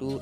2